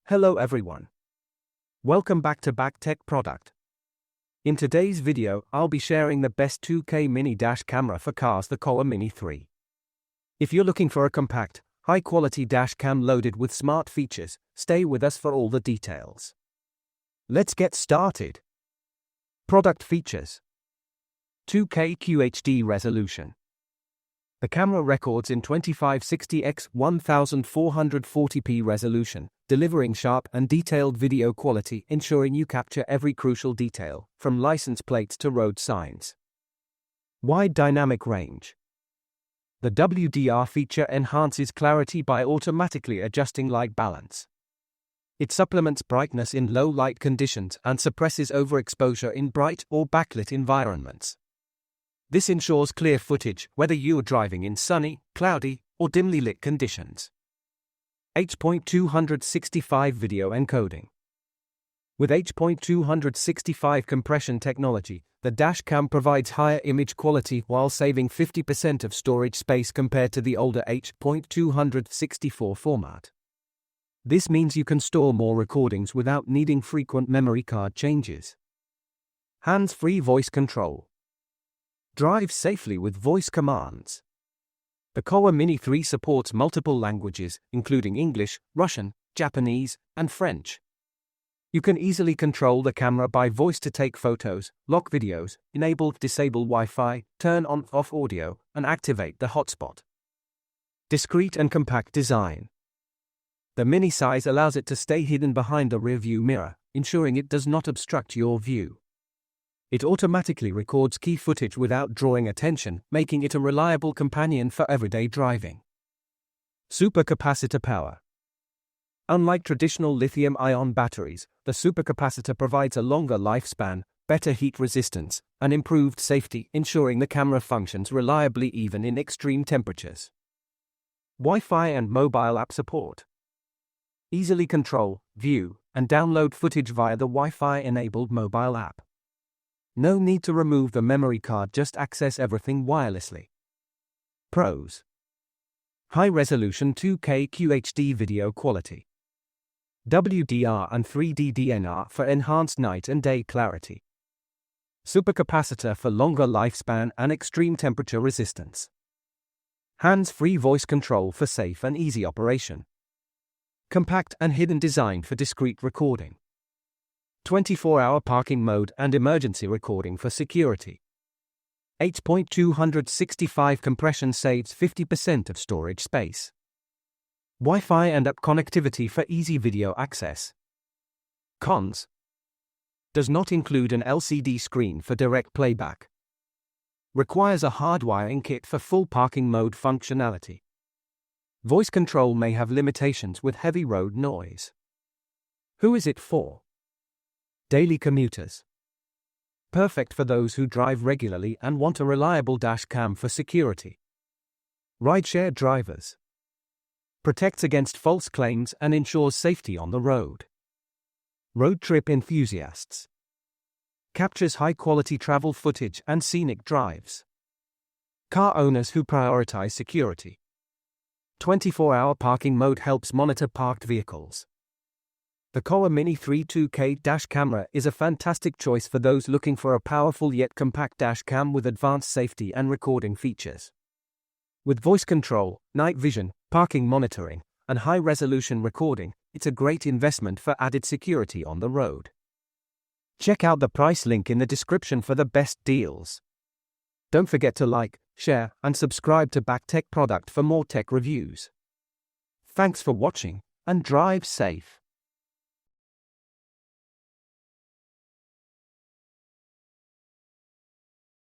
Hello everyone. Welcome back to BackTech Product. In today's video, I'll be sharing the best 2K mini dash camera for cars, the Kowa Mini 3. If you're looking for a compact, high-quality dash cam loaded with smart features, stay with us for all the details. Let's get started. Product features. 2K QHD resolution. The camera records in 2560x 1440p resolution, delivering sharp and detailed video quality, ensuring you capture every crucial detail, from license plates to road signs. Wide dynamic range. The WDR feature enhances clarity by automatically adjusting light balance. It supplements brightness in low light conditions and suppresses overexposure in bright or backlit environments. This ensures clear footage whether you are driving in sunny, cloudy, or dimly lit conditions. H.265 video encoding. With H.265 compression technology, the dash cam provides higher image quality while saving 50% of storage space compared to the older H.264 format. This means you can store more recordings without needing frequent memory card changes. Hands-free voice control. Drive safely with voice commands. The Kowa Mini 3 supports multiple languages, including English, Russian, Japanese, and French. You can easily control the camera by voice to take photos, lock videos, disable Wi-Fi, turn on/off audio, and activate the hotspot. Discreet and compact design. The mini size allows it to stay hidden behind the rearview mirror, ensuring it does not obstruct your view. It automatically records key footage without drawing attention, making it a reliable companion for everyday driving. Supercapacitor power. Unlike traditional lithium-ion batteries, the supercapacitor provides a longer lifespan, better heat resistance, and improved safety, ensuring the camera functions reliably even in extreme temperatures. Wi-Fi and mobile app support. Easily control, view, and download footage via the Wi-Fi-enabled mobile app. No need to remove the memory card, just access everything wirelessly. Pros. High-resolution 2K QHD video quality. WDR and 3D DNR for enhanced night and day clarity. Supercapacitor for longer lifespan and extreme temperature resistance. Hands-free voice control for safe and easy operation. Compact and hidden design for discreet recording. 24-hour parking mode and emergency recording for security. H.265 compression saves 50% of storage space. Wi-Fi and app connectivity for easy video access. Cons. Does not include an LCD screen for direct playback. Requires a hardwiring kit for full parking mode functionality. Voice control may have limitations with heavy road noise. Who is it for? Daily commuters. Perfect for those who drive regularly and want a reliable dash cam for security. Rideshare drivers. Protects against false claims and ensures safety on the road. Road trip enthusiasts. Captures high-quality travel footage and scenic drives. Car owners who prioritize security. 24-hour parking mode helps monitor parked vehicles. The Kowa Mini 3 2K dash camera is a fantastic choice for those looking for a powerful yet compact dash cam with advanced safety and recording features. With voice control, night vision, parking monitoring, and high-resolution recording, it's a great investment for added security on the road. Check out the price link in the description for the best deals. Don't forget to like, share, and subscribe to BackTech Product for more tech reviews. Thanks for watching, and drive safe.